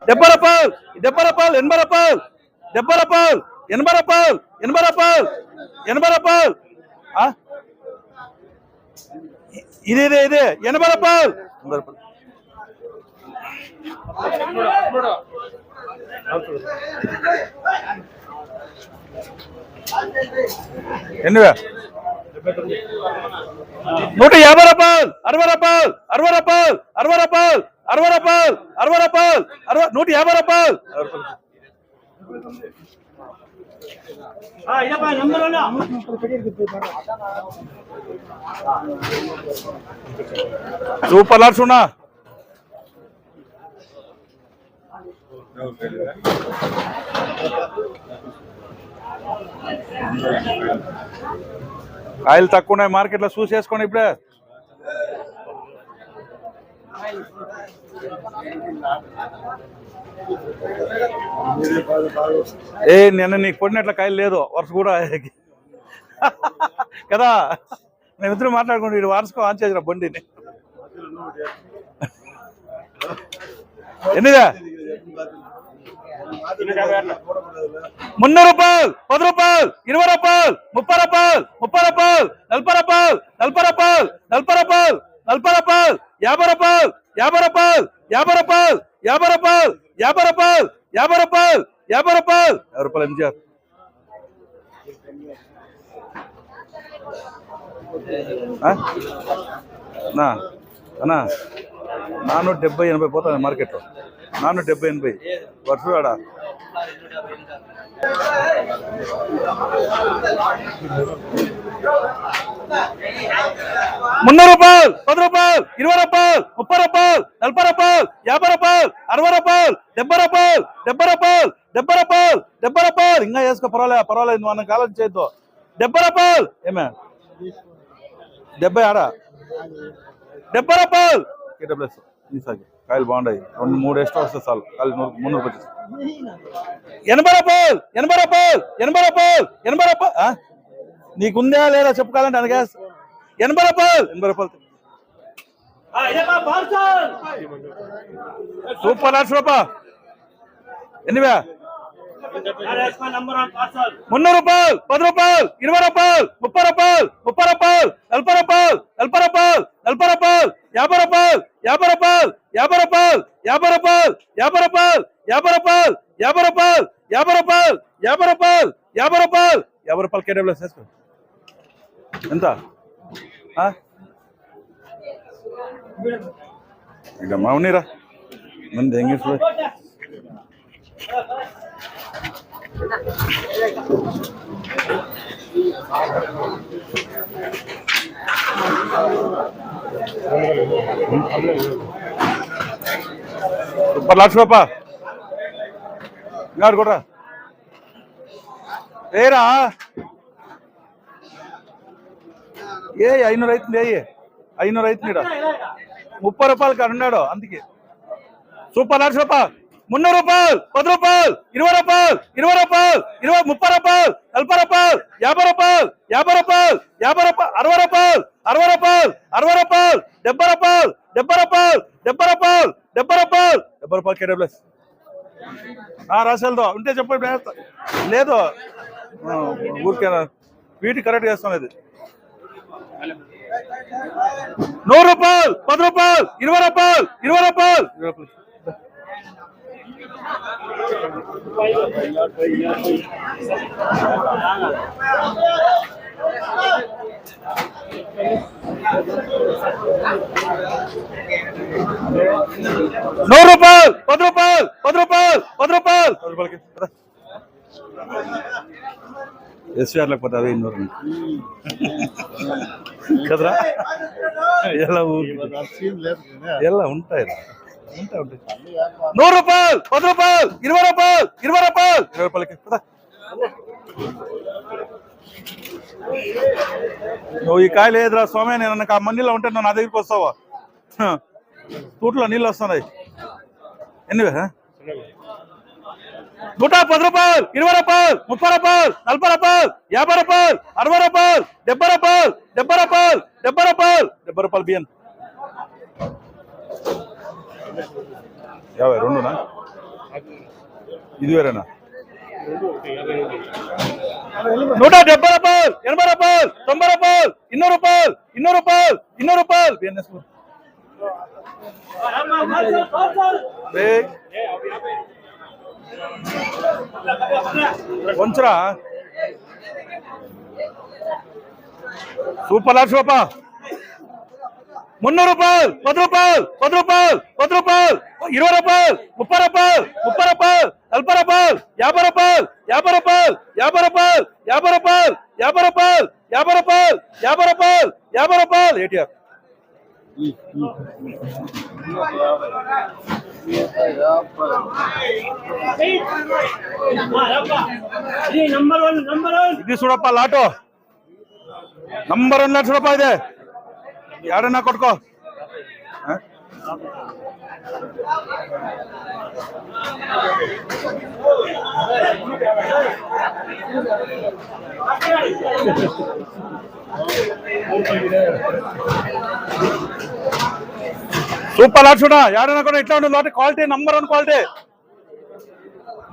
డెబ్బై రూపాయలు 80 రూపాయలు 70 రూపాయలు 80 రూపాయలు 80 రూపాయలు 80 రూపాయలు ఇదే 80 రూపాయలు ఎన్నివే 150 రూపాయలు 60 రూపాయలు 60 రూపాయలు 60 రూపాయలు 60 రూపాయలు 60 రూపాయలు 150 రూపాయలు సూపర్ లాట్స్ ఉన్నా కాయలు తక్కువ ఉన్నాయి మార్కెట్లో చూసేసుకోండి ఇప్పుడే నిన్న నీకు కొట్టినట్ల కాయలు లేదు వరుస కూడా కదా మేమిద్దరు మాట్లాడుకుంటే వీడు వరుసకు ఆన్ చేసిన బండిని ఎన్నిదా 300 రూపాయలు 10 రూపాయలు 20 రూపాయలు 30 రూపాయలు 30 రూపాయలు 40 రూపాయలు 40 రూపాయలు 40 రూపాయలు 40 రూపాయలు 50 రూపాయలు 50 రూపాయలు 50 రూపాయలు 50 రూపాయలు 50 రూపాయలు 50 రూపాయలు 50 రూపాయలు 50 రూపాయలు ఎంజాయ్ అన్నా 470-80 పోతాను మార్కెట్లో 470-80 వర్షాడా 300 రూపాయలు 10 రూపాయలు 20 రూపాయలు 30 రూపాయలు 40 రూపాయలు 50 రూపాయలు 60 రూపాయలు 70 రూపాయలు 70 రూపాయలు 70 రూపాయలు 70 రూపాయలు ఇంకా వేసుకో పర్వాలేదు నువ్వు అన్న కాలం చేయొద్దు 70 రూపాయలు ఏమే 70 ఆడా 70 రూపాయలు కేటప్లస్ కాయలు బాగుంటాయి 2-3 ఎక్స్ట్రా వస్తే చాలు కాయలు 300 రూపాయలు 80 రూపాయలు 80 రూపాయలు 80 రూపాయలు 80 రూపాయలు నీకుందా లేదా చెప్పుకోవాలంటే అనగా 80 రూపాయలు 80 రూపాయలు సూపర్ లాట్స్ రూపా ఎన్నివే 300 రూపాయలు 10 రూపాయలు 20 రూపాయలు 30 రూపాయలు 30 రూపాయలు 40 రూపాయలు 40 రూపాయలు 40 రూపాయలు 50 రూపాయలు 50 రూపాయలు 50 రూపాయలు 50 రూపాయలు 50 రూపాయలు 50 రూపాయలు 50 రూపాయలు 50 రూపాయలు 50 రూపాయలు 50 రూపాయలు 50 రూపాయలు కేడబ్ల్యూఎస్ వేసుకో ఎంత ఇక మావునీరా ముందు ఎంగేజ్ సూపర్ లాట్స్ రూపా ఇంకా కూడా ఏరా 500 అవుతుంది 500 అవుతుంది 30 రూపాయలు అన్నాడు అందుకే సూపర్ లాట్స్ రూపా 300 రూపాయలు 10 రూపాయలు 20 రూపాయలు 20 రూపాయలు 30 రూపాయలు 40 రూపాయలు 50 రూపాయలు 50 రూపాయలు 50 రూపాయలు 60 రూపాయలు 60 రూపాయలు 70 రూపాయలు 70 రూపాయలు 70 రూపాయలు 70 రూపాయలు 70 రూపాయలు కేడబ్ల్యూఎస్ రాసేదో ఉంటే చెప్పండి లేదు ఊరికే వీటి కరెక్ట్ చేస్తాం ఇది 100 రూపాయలు 10 రూపాయలు 20 రూపాయలు 20 రూపాయలు 100 రూపాయలు 10 రూపాయలు 10 రూపాయలు 10 రూపాయలు ఎస్ఆర్ లేకపోతే అదే 200 కదరా ఎలా ఉంటాయి 100 రూపాయలు 10 రూపాయలు 20 రూపాయలు 20 రూపాయలు 20 రూపాయలకి నువ్వు ఈ కాయలు ఏదిరా స్వామి నేను ఆ మండీలో ఉంటే నువ్వు నా దగ్గరికి వస్తావా తూట్లో నీళ్ళు వస్తున్నాయి ఎన్నివే 110 రూపాయలు 20 రూపాయలు 30 రూపాయలు 40 రూపాయలు 50 రూపాయలు 60 రూపాయలు 70 రూపాయలు 70 రూపాయలు 70 రూపాయలు 70 రూపాయలు బియ్యం 52నా ఇది వేరేనా 170 రూపాయలు 80 రూపాయలు 90 రూపాయలు 200 రూపాయలు 200 రూపాయలు 200 రూపాయలు బిఎన్ఎస్ కొంచెరా సూపర్ లాక్స్ రూపా 300 రూపాయలు 10 రూపాయలు 10 రూపాయలు 10 రూపాయలు 20 రూపాయలు 30 రూపాయలు 30 రూపాయలు 40 రూపాయలు 50 రూపాయలు 50 రూపాయలు 50 రూపాయలు 50 రూపాయలు 50 రూపాయలు 50 రూపాయలు 50 రూపాయలు 50 రూపాయలు ఏటీఆర్ ఇది చూడప్ప లాటో నంబర్ 1 లక్ష రూపాయలు ఇదే ఎవడన్నా కొట్టుకో సూపర్ లాట్ చూడా ఎవడన్నా కూడా ఇట్లా ఉండే లాట్ క్వాలిటీ నంబర్ 1 క్వాలిటీ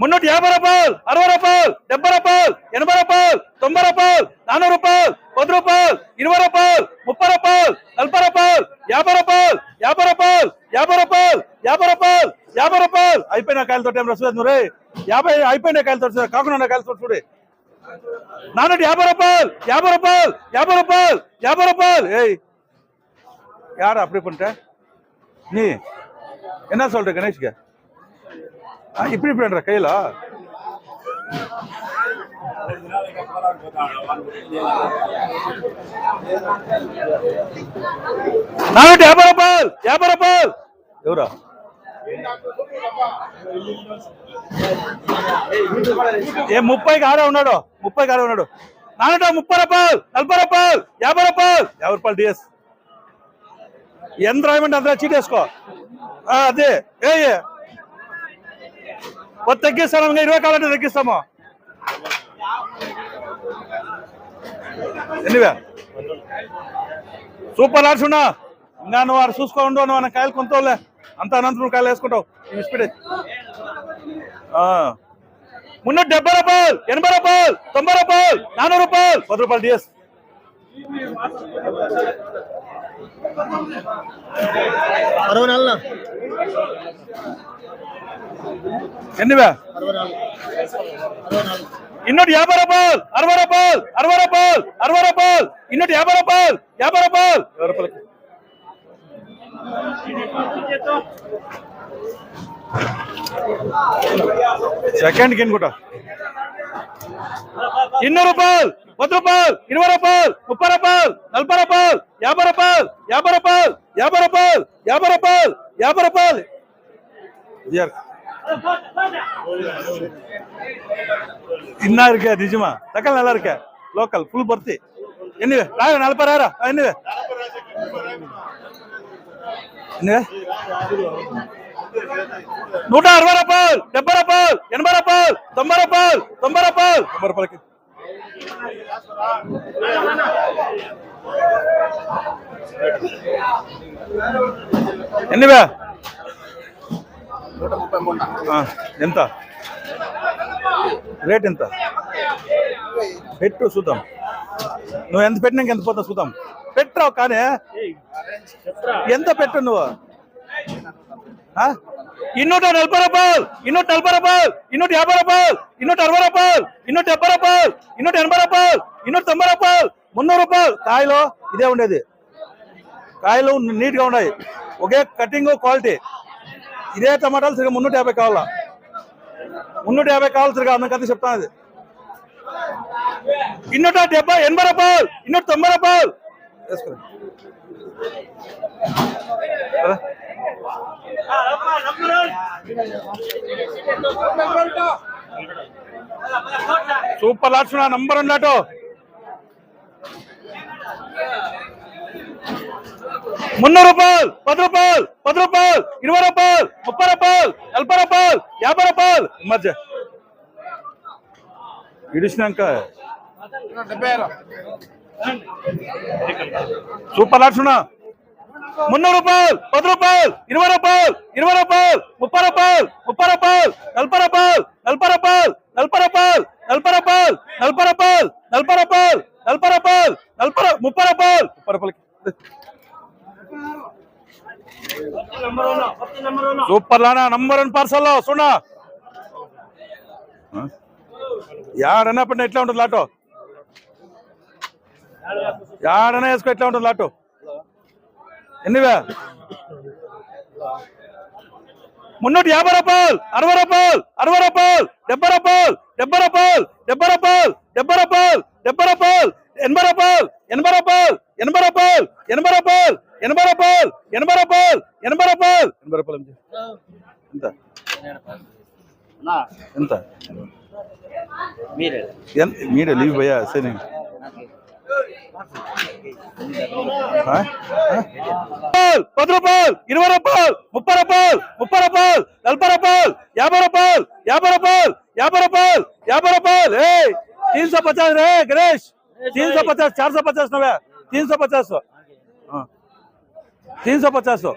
350 రూపాయలు 60 రూపాయలు 70 రూపాయలు 80 రూపాయలు 90 రూపాయలు 400 రూపాయలు 10 రూపాయలు 20 రూపాయలు 30 రూపాయలు 40 రూపాయలు 50 రూపాయలు 50 రూపాయలు 50 రూపాయలు 50 రూపాయలు 50 రూపాయలు అయిపోయిన కాయలతో ఏం రసలేదు రే 50 అయిపోయిన కాయలతో కాకుండా కాయలతో చూడే 450 రూపాయలు 50 రూపాయలు 50 రూపాయలు 50 రూపాయలు ఏయ్ యాर அப்படி பண்ணிட்ட நீ என்ன சொல்ற கணேஷ்க்கு இப்படி இப்படின்ற கையில 450 రూపాయలు 50 రూపాయలు ఎవరా ఏ 30కి ఆడే ఉన్నాడు 30కి ఆడే ఉన్నాడు 430 రూపాయలు 40 రూపాయలు 50 రూపాయలు 50 రూపాయలు డిఎస్ ఎంత రాయమంటే అంతా చీట్ వేసుకో అదే ఏ తగ్గిస్తాను 20 కావాలంటే తగ్గిస్తాము ఎన్నివే సూపర్ లాట్స్ ఉన్నా ఇంకా నువ్వు వాడు చూసుకో ఉండవు నువ్వు కాయలు కొంతలే అంత అనంతపురం కాయలు వేసుకుంటావు స్పీడ్ 370 రూపాయలు 80 రూపాయలు 90 రూపాయలు 400 రూపాయలు 10 రూపాయలు డిఎస్ ఎన్నివే 250 రూపాయలు 60 రూపాయలు 60 రూపాయలు 60 రూపాయలు 250 రూపాయలు 50 రూపాయలు 50 రూపాయలు సెకండ్ కి కూడా 200 రూపాయలు 10 రూపాయలు 20 రూపాయలు 30 రూపాయలు 40 రూపాయలు 50 రూపాయలు 50 ரூபாயல் 50 ரூபாயல் 50 ரூபாயல் 50 ரூபாயல் இன்னா இருக்க நிஜமா தக்காளி நல்லா இருக்க லோக்கல் ஃபுல் பர்த்தி என்னவே ராக 40 என்னவே என்னவே 160 ரூபாயல் 70 ரூபாயல் 80 ரூபாயல் 90 ரூபாயல் 90 ரூபாயல் 90 ரூபாய்க்கு ఎన్నివే ఎంత రేట్ ఎంత పెట్టు చూద్దాం నువ్వు ఎంత పెట్టినాక ఎంత పోతావు చూద్దాం పెట్టావు కానీ ఎంత పెట్టు నువ్వు 240 రూపాయలు 240 రూపాయలు 250 రూపాయలు 260 రూపాయలు 270 రూపాయలు 280 రూపాయలు 290 రూపాయలు 300 రూపాయలు కాయలు ఇదే ఉండేది కాయలు నీట్ గా ఉన్నాయి ఒకే కటింగ్ క్వాలిటీ ఇదే టమాటాలు సరిగా 350 కావాలా 350 కావాలి సరిగా అందుకని చెప్తాను అది 270 80 రూపాయలు 290 రూపాయలు వేసుకోండి సూపర్ లాట్స్ నంబర్ 1 లాటో 300 రూపాయలు 10 రూపాయలు 10 రూపాయలు 20 రూపాయలు 30 రూపాయలు 40 రూపాయలు 50 రూపాయలు మధ్య ఇడిసినాక సూపర్ లాట్స్ 300 రూపాయలు, 10 రూపాయలు, 20 రూపాయలు, 20 రూపాయలు, 30 రూపాయలు, 30 రూపాయలు, 40 రూపాయలు, 40 రూపాయలు, 40 రూపాయలు, 40 రూపాయలు, 40 రూపాయలు, 40 రూపాయలు, 40 రూపాయలు, 30 రూపాయలు, 30 రూపాయలు. సూపర్ లానా నంబర్ 1 పార్సల్ లో సున్నా యాడన్నా పడిన ఎట్లా ఉంటుంది లాటో, యాడన్నా వేసుకో ఎట్లా ఉంటుంది లాటో. ఎన్నివే 350 రూపాయలు, 60 రూపాయలు, 60 రూపాయలు, 70 రూపాయలు, 70 రూపాయలు, 70 రూపాయలు, 70 రూపాయలు, 70 రూపాయలు, 80 రూపాయలు, 80 రూపాయలు, 80 రూపాయలు, 80 రూపాయలు, 80 రూపాయలు, 80 రూపాయలు, 80 రూపాయలు, 80 రూపాయలు. ఎంత ఎంత మీరే లీవ్ భయ్యా సరే 10 రూపాయలు, 20 రూపాయలు, 30 రూపాయలు, 30 రూపాయలు, 40 రూపాయలు, 50 రూపాయలు, 50 రూపాయలు, 50 రూపాయలు, 50 రూపాయలు. 350 రే గణేష్, 350, 450 నవే, 350, 350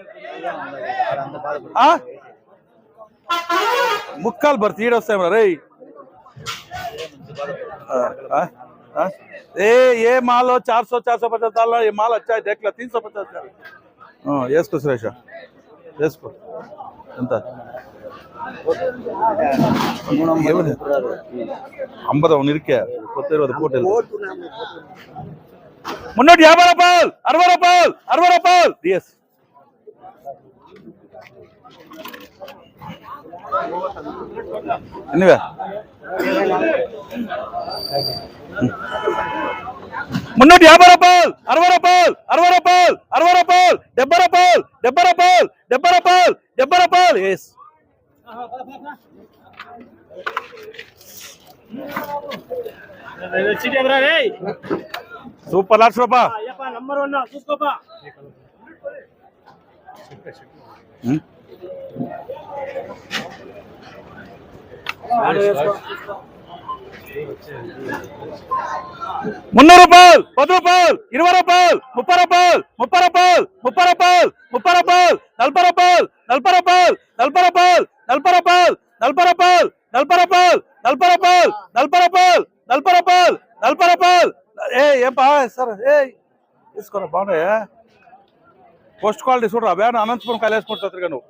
ముక్కాలు భర్తీ ఈడ వస్తాయి రే. ये माल 400 450 डालना, ये माल अच्छा है देख लो 350. వేసుకో సురేష వేసుకో. ఎంత 50 ఇరికే కొత్త 20 పోటీ 350 రూపాయలు, 60 రూపాయలు, 60 రూపాయలు డిఎస్. ఎన్నివే 350 రూపాయలు, 60 రూపాయలు, 60 రూపాయలు, 60 రూపాయలు, 70 రూపాయలు, 70 రూపాయలు, 70 రూపాయలు, 70 రూపాయలు. ఎస్ సూపర్ లాట్స్ రూపా నంబర్ 1 చూసుకోపా. ₹300, 10 రూపాయలు, 20 రూపాయలు, 30 రూపాయలు, 30 రూపాయలు, 30 రూపాయలు, 30 రూపాయలు, 40 రూపాయలు, 40 రూపాయలు, 40 రూపాయలు, 40 రూపాయలు, 40 రూపాయలు, 40 రూపాయలు, 40 రూపాయలు, 40 రూపాయలు, 40 రూపాయలు, 40 రూపాయలు. ఏం బా సార్ తీసుకోరా బాగున్నాయా పోస్ట్ క్వాలిటీ చూడరా బ్యాన్ అనంతపురం కాయలు వేసుకుంటా నువ్వు.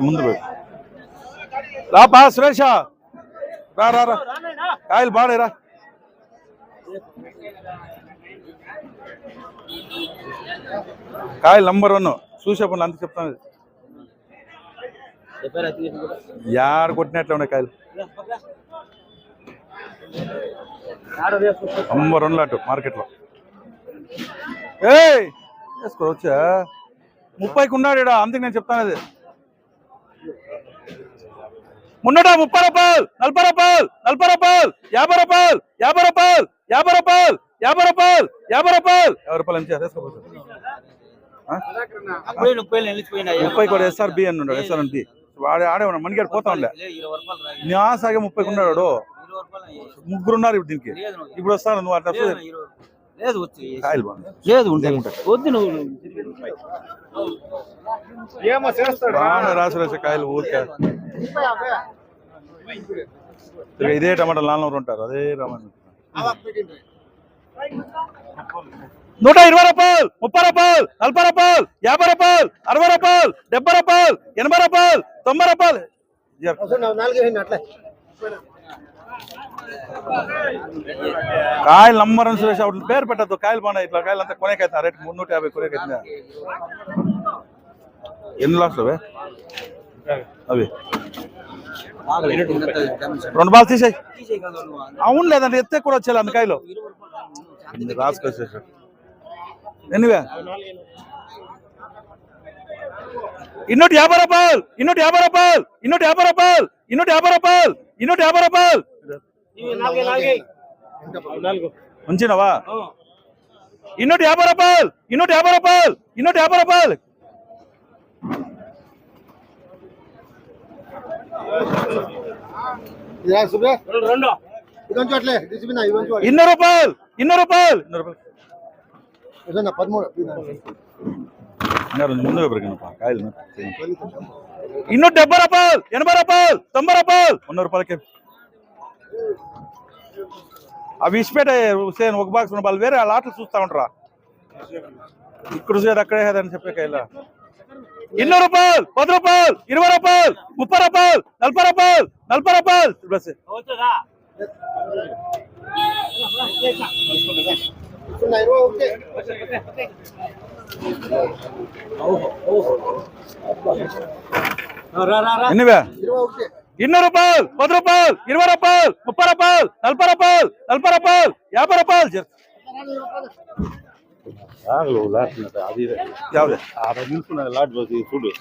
ముందు రాపా సురేష రా రా రా కాయలు బాగా రా. కాయలు నంబర్ 1 చూసేప్పుడు అంత చెప్తాను. యాడ కొట్టినట్లే ఉన్నాయి కాయలు నంబర్ 1 లాటు మార్కెట్లో. వేసుకోవచ్చా 30కి ఉన్నాడు ఇడా, అందుకు నేను చెప్తాను. అది 330 రూపాయలు, 40 రూపాయలు, 40 రూపాయలు, 50 రూపాయలు, 50 రూపాయలు, 50 రూపాయలు, 50 రూపాయలు, 50 రూపాయలు, 50 రూపాయలు అంతే. వేసుకోవచ్చు 30 కూడా SRB అని ఉన్నాడు. SRB వాడే ఆడే ఉన్నాడు మణిగాడు పోతా ఉండే నా సాగే 30కి ఉన్నాడు. ముగ్గురు ఉన్నారు ఇప్పుడు దీనికి. ఇప్పుడు వస్తాను నువ్వు అట్లా కాయలు రాసు కాయలు ఊరికే ఇదే టమాటాలు 400 ఉంటారు. అదే రమణ 120 రూపాయలు, 30 రూపాయలు, 40 రూపాయలు, 50 రూపాయలు, 60 రూపాయలు, 70 రూపాయలు, 80 రూపాయలు, 90 రూపాయలు. కాయలు నంబర్ 1 సురేష్ అవుతుంది పేరు పెట్టద్దు. కాయలు బాగున్నాయి ఇట్లా కాయలు అంతా కొనేకైతే రేటు 350 కొనేకైతే. ఎన్ని లాక్స్ అవే అవి 2 బాల్ తీసేయి. అవును లేదంటే ఎత్తే కూడా వచ్చేయాలి అన్ని కాయలు రాసుకొచ్చేసా. ఎనివే 250 రూపాయలు, 250 రూపాయలు, 250 రూపాయలు, 250 రూపాయలు, 250 రూపాయలు. ఉంచినవా 250 రూపాయలు, 250 రూపాయలు, 250 రూపాయలు. ಇನ್ನೂರು ರೂಪಾಯಿ ಇನ್ನೂರು ರೂಪಾಯಿ ముందు కాయలు 270 రూపాయలు 80 రూపాయలు 90 రూపాయలు 100 రూపాయలకి అవి ఇచ్చిపెట్టే హుసేన్ ఒక బాక్స్ వాళ్ళు వేరే వాళ్ళ ఆటలు చూస్తా ఉంటారా ఇక్కడ చూసేది అక్కడే అని చెప్పే కాయల 200 రూపాయలు 10 రూపాయలు 20 రూపాయలు 30 రూపాయలు 40 రూపాయలు 40 రూపాయలు బస్ ఎన్నివే 200 రూపాయలు 10 రూపాయలు 20 రూపాయలు 30 రూపాయలు 40 రూపాయలు 40 రూపాయలు 50 రూపాయలు చూడు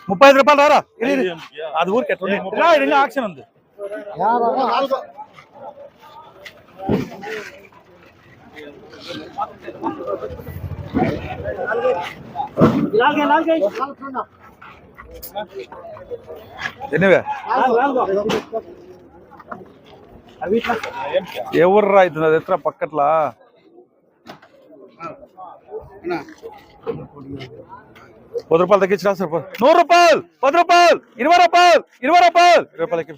35 రూపాయలు రారా అది ఊరికి ఎట్లా ఆక్షన్ ఉంది ఎనివే ఎవరు అవుతుంది అది ఎత్ర పక్కట్లా పది రూపాయలు తగ్గించి రాస్తారు 100 రూపాయలు 10 రూపాయలు 20 రూపాయలు 20 రూపాయలు 20 రూపాయలకి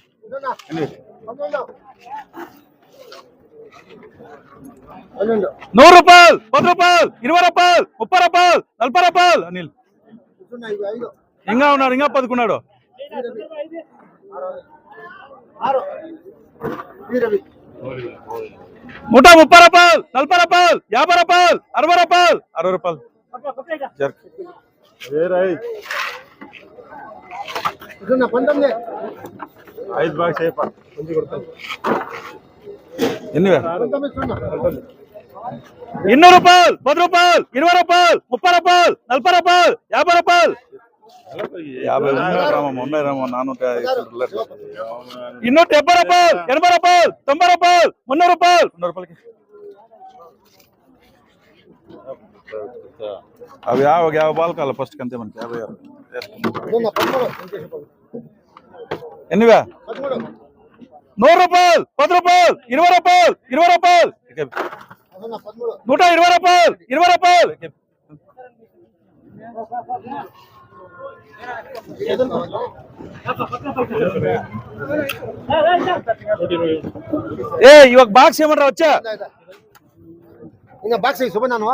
100 రూపాయలు 10 రూపాయలు 20 రూపాయలు 30 రూపాయలు 40 రూపాయలు అనిల్ ఇంకా ఉన్నాడు ఇంకా 10 కొన్నాడు 130 రూపాయలు 40 రూపాయలు 50 రూపాయలు 60 రూపాయలు 60 రూపాయలు ఐదు బాక్స్ ఎన్నివే 200 రూపాయలు 10 రూపాయలు 20 రూపాయలు 30 రూపాయలు 40 రూపాయలు 50 రూపాయలు 50 ఉన్నాయి రామ 270 రూపాయలు 80 రూపాయలు 90 రూపాయలు 300 రూపాయలు 100 రూపాయలకి అవి 50 బాల్ కాల ఫస్ట్ కంతే మనకి 56 ఎన్నివే 100 రూపాయలు 10 రూపాయలు 20 రూపాయలు 20 రూపాయలు 120 రూపాయలు 20 రూపాయలు ఏ ఇవాళ బాక్స్ ఏమన్నా వచ్చా ఇంకా బాక్స్ శుభనాను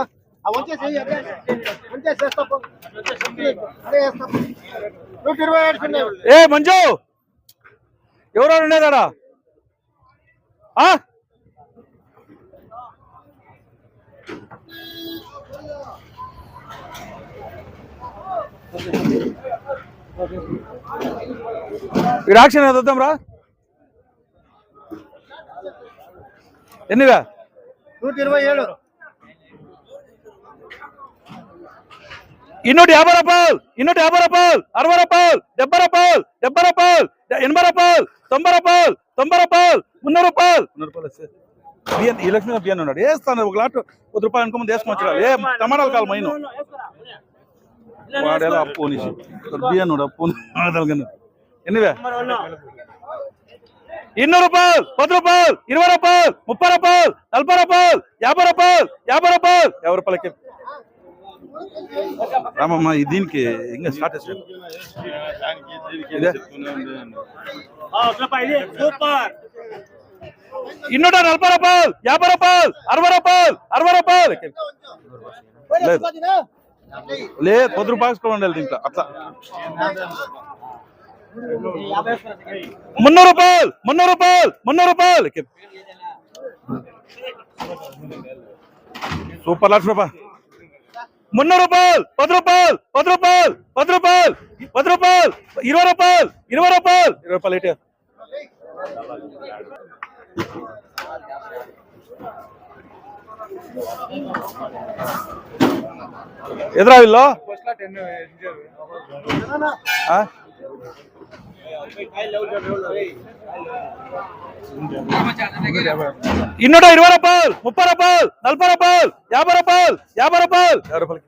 ఏ మంజు ఎవరు ఉండేదాడా ఈ రాక్షణ వద్దాం రా ఎన్నివే 127 250 రూపాయలు 250 రూపాయలు 60 రూపాయలు 70 రూపాయలు 70 రూపాయలు 80 రూపాయలు 90 రూపాయలు 90 రూపాయలు 300 రూపాయలు 100 రూపాయలు బియ్యం ఈ లక్ష్మీ బియ్యం ఉన్నాడు వేస్తాను ఒక లాట్ 10 రూపాయలు అనుకో తీసుకొచ్చాడు ఏ టమాటాలు కాదు మైను వాడేలా అప్పు బియ్యం అప్పు ఎన్నివే 200 రూపాయలు 10 రూపాయలు 20 రూపాయలు 30 రూపాయలు 40 రూపాయలు 50 రూపాయలు 50 రూపాయలు 50 రూపాయలకి రామమ్మ దీనికి ఇంకా స్టార్ట్ చేసి 240 రూపాయలు 50 రూపాయలు 60 రూపాయలు 60 రూపాయలు లేదు లేదు 10 రూపాయలు ఉండాలి దీంట్లో అట్లా 300 రూపాయలు 300 రూపాయలు 300 రూపాయలు సూపర్ లక్ష రూపాయలు 300 రూపాయలు 10 రూపాయలు 10 రూపాయలు 10 రూపాయలు 10 రూపాయలు 20 రూపాయలు 20 రూపాయలు 20 రూపాయలు ఏంటి ఎదురా వీళ్ళు 220 రూపాయలు 30 రూపాయలు 40 రూపాయలు 50 రూపాయలు 50 రూపాయలు 50 రూపాయలు